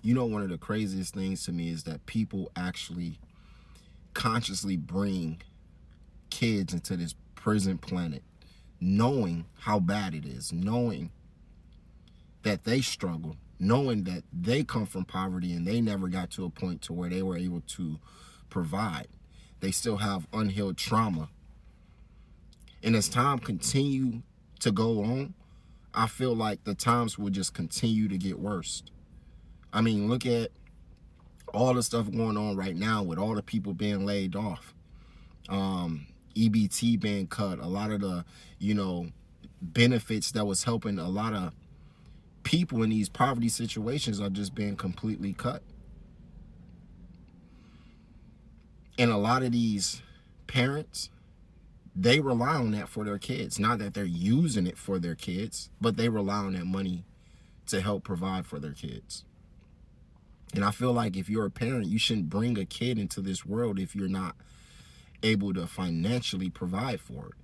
You know, one of the craziest things to me is that people actually consciously bring kids into this prison planet, knowing how bad it is, knowing that they struggle, knowing that they come from poverty and they never got to a point to where they were able to provide. They still have unhealed trauma. And as time continue to go on, I feel like the times will just continue to get worse. I mean, look at all the stuff going on right now with all the people being laid off. EBT being cut, a lot of the, benefits that was helping a lot of people in these poverty situations are just being completely cut. And a lot of these parents, they rely on that for their kids. Not that they're using it for their kids, but they rely on that money to help provide for their kids. And I feel like if you're a parent, you shouldn't bring a kid into this world if you're not able to financially provide for it.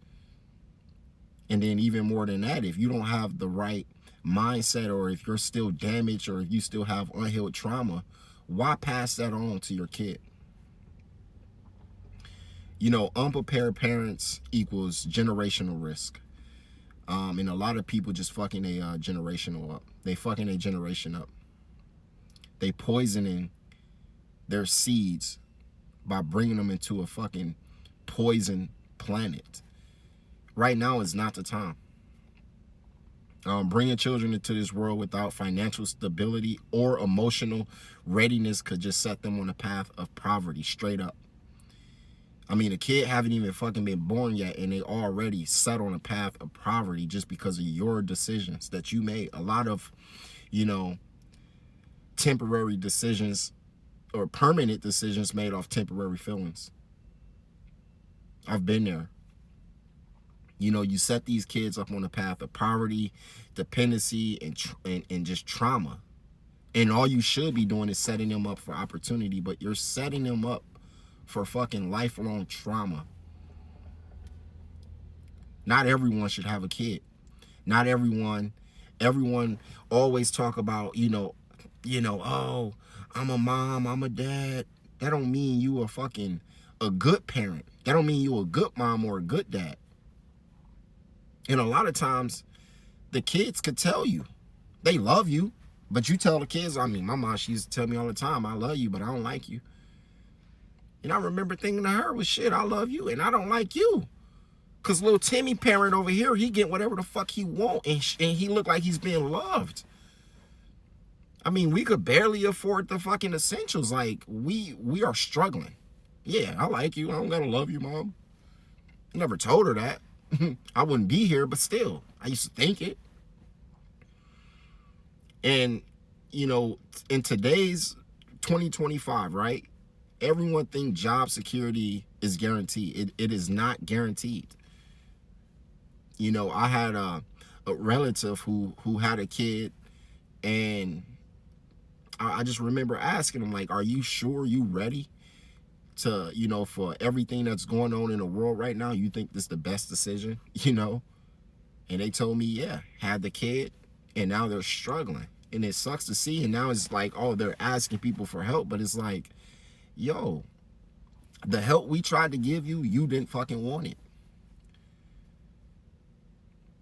And then even more than that, if you don't have the right mindset, or if you're still damaged, or if you still have unhealed trauma, why pass that on to your kid? Unprepared parents equals generational risk. And a lot of people just fucking a generational up. They fucking a generation up. They poisoning their seeds by bringing them into a fucking poison planet. Right now is not the time. Bringing children into this world without financial stability or emotional readiness could just set them on a path of poverty, straight up. I mean, a kid haven't even fucking been born yet, and they already set on a path of poverty just because of your decisions that you made. A lot of, temporary decisions or permanent decisions made off temporary feelings. I've been there. You set these kids up on a path of poverty, dependency, and just trauma. And all you should be doing is setting them up for opportunity, but you're setting them up for fucking lifelong trauma. Not everyone should have a kid. Not everyone always talk about, oh, I'm a mom, I'm a dad. That don't mean you a good parent. That don't mean you a good mom or a good dad. And a lot of times, the kids could tell you they love you, but you tell the kids, my mom, she used to tell me all the time, I love you, but I don't like you. And I remember thinking to her, well, shit, I love you, and I don't like you. Because little Timmy parent over here, he get whatever the fuck he want, and he look like he's being loved. I mean, we could barely afford the fucking essentials. Like, we are struggling. Yeah, I like you. I don't gotta love you, mom. I never told her that. I wouldn't be here, but still, I used to think it. And, in today's 2025, right? Everyone thinks job security is guaranteed. It is not guaranteed. I had a relative who had a kid, and I just remember asking him, like, are you sure you ready to, for everything that's going on in the world right now? You think this is the best decision, And they told me, yeah, had the kid, and now they're struggling. And it sucks to see. And now it's like, oh, they're asking people for help. But it's like, yo, the help we tried to give you, you didn't fucking want it.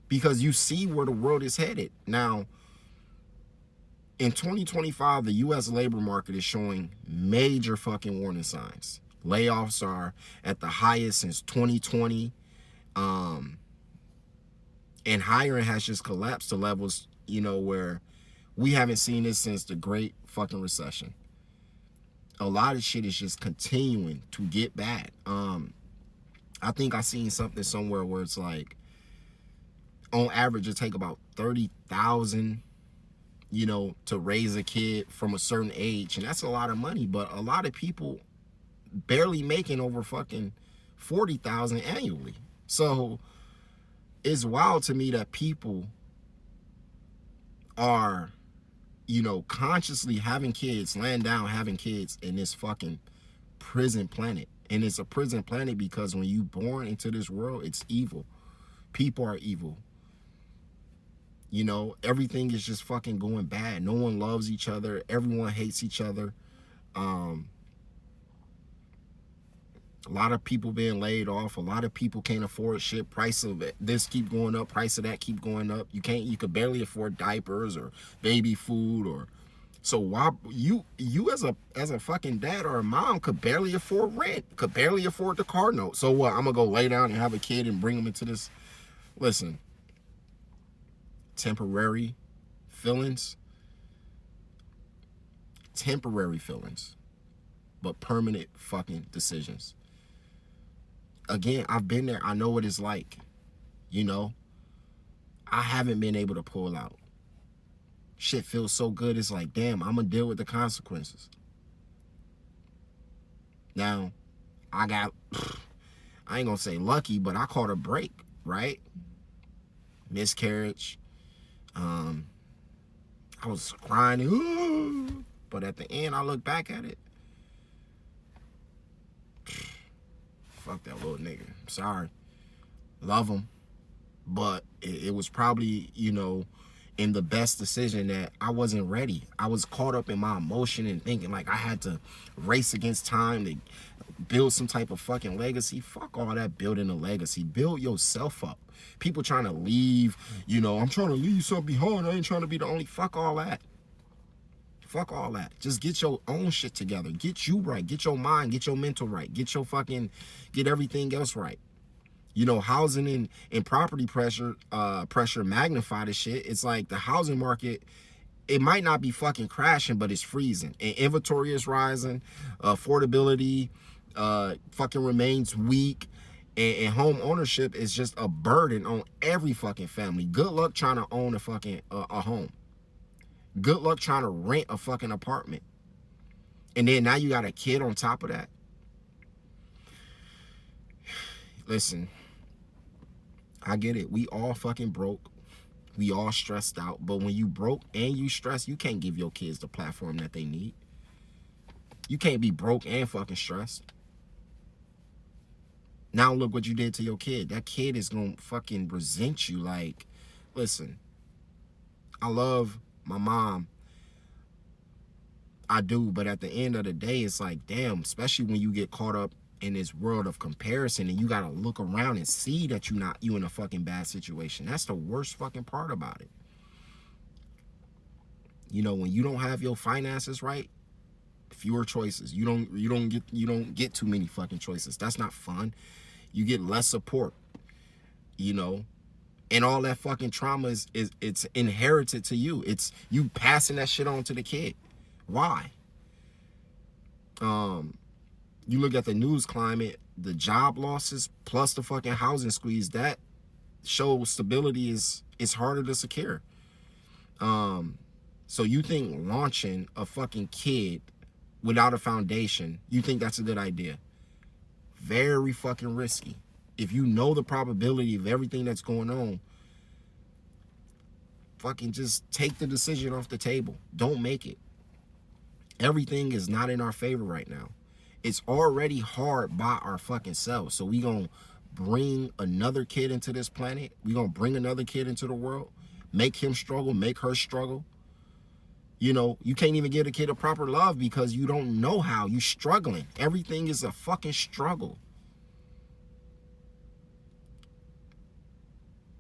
Because you see where the world is headed. Now, in 2025, the U.S. labor market is showing major fucking warning signs. Layoffs are at the highest since 2020. And hiring has just collapsed to levels, where we haven't seen this since the Great fucking Recession. A lot of shit is just continuing to get bad. I think I seen something somewhere where it's like, on average, it take about 30,000, to raise a kid from a certain age, and that's a lot of money. But a lot of people barely making over fucking 40,000 annually. So it's wild to me that people are, consciously having kids, laying down having kids in this fucking prison planet. And it's a prison planet because when you born into this world, it's evil. People are evil. You know, everything is just fucking going bad. No one loves each other. Everyone hates each other. Um, a lot of people being laid off. A lot of people can't afford shit. Price of this keep going up. Price of that keep going up. You could barely afford diapers or baby food or. So why you as a fucking dad or a mom could barely afford rent, could barely afford the car note. So what? I'm gonna go lay down and have a kid and bring them into this. Listen, temporary feelings, but permanent fucking decisions. Again, I've been there. I know what it's like. You know, I haven't been able to pull out. Shit feels so good. It's like, damn, I'm gonna deal with the consequences. Now, I got, I ain't gonna say lucky, but I caught a break, right? Miscarriage. I was crying, ooh, but at the end, I look back at it. Fuck that little nigga. I'm sorry. Love him. But it was probably, you know, in the best decision that I wasn't ready. I was caught up in my emotion and thinking like I had to race against time to build some type of fucking legacy. Fuck all that building a legacy. Build yourself up. People trying to leave, you know, I'm trying to leave something behind. I ain't trying to be the only. Fuck all that. Fuck all that. Just get your own shit together. Get you right. Get your mind. Get your mental right. Get everything else right. You know, housing and property pressure magnify the shit. It's like the housing market, it might not be fucking crashing, but it's freezing. And inventory is rising, affordability fucking remains weak, and home ownership is just a burden on every fucking family. Good luck trying to own a fucking a home. Good luck trying to rent a fucking apartment. And then now you got a kid on top of that. Listen, I get it. We all fucking broke. We all stressed out. But when you broke and you stressed, you can't give your kids the platform that they need. You can't be broke and fucking stressed. Now look what you did to your kid. That kid is gonna fucking resent you. Like, listen, I love my mom. I do, but at the end of the day, it's like, damn, especially when you get caught up in this world of comparison and you gotta look around and see that you in a fucking bad situation. That's the worst fucking part about it. You know, when you don't have your finances right, fewer choices. You don't get too many fucking choices. That's not fun. You get less support, you know. And all that fucking trauma is it's inherited to you. It's you passing that shit on to the kid. Why? You look at the news climate, the job losses plus the fucking housing squeeze, that shows stability is harder to secure. So you think launching a fucking kid without a foundation, you think that's a good idea? Very fucking risky. If you know the probability of everything that's going on, fucking just take the decision off the table. Don't make it. Everything is not in our favor right now. It's already hard by our fucking selves. So we gonna bring another kid into this planet. We gonna bring another kid into the world. Make him struggle, make her struggle. You know, you can't even give a kid a proper love because you don't know how. You struggling. Everything is a fucking struggle.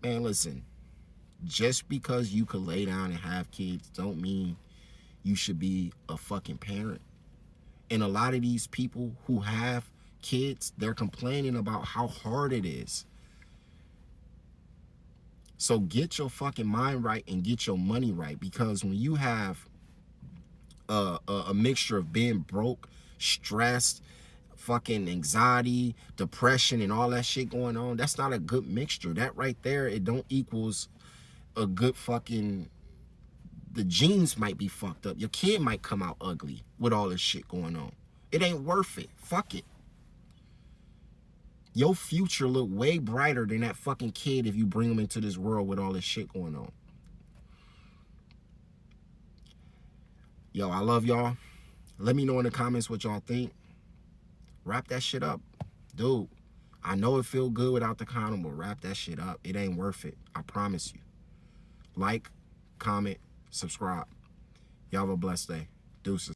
Man, listen. Just because you could lay down and have kids don't mean you should be a fucking parent. And a lot of these people who have kids, they're complaining about how hard it is. So get your fucking mind right and get your money right, because when you have a mixture of being broke, stressed, fucking anxiety, depression, and all that shit going on, that's not a good mixture. That right there, it don't equals a good fucking, the genes might be fucked up. Your kid might come out ugly with all this shit going on. It ain't worth it. Fuck it. Your future look way brighter than that fucking kid if you bring them into this world with all this shit going on. Yo, I love y'all. Let me know in the comments what y'all think. Wrap that shit up. Dude, I know it feel good without the condom, but wrap that shit up. It ain't worth it. I promise you. Like, comment, subscribe. Y'all have a blessed day. Deuces.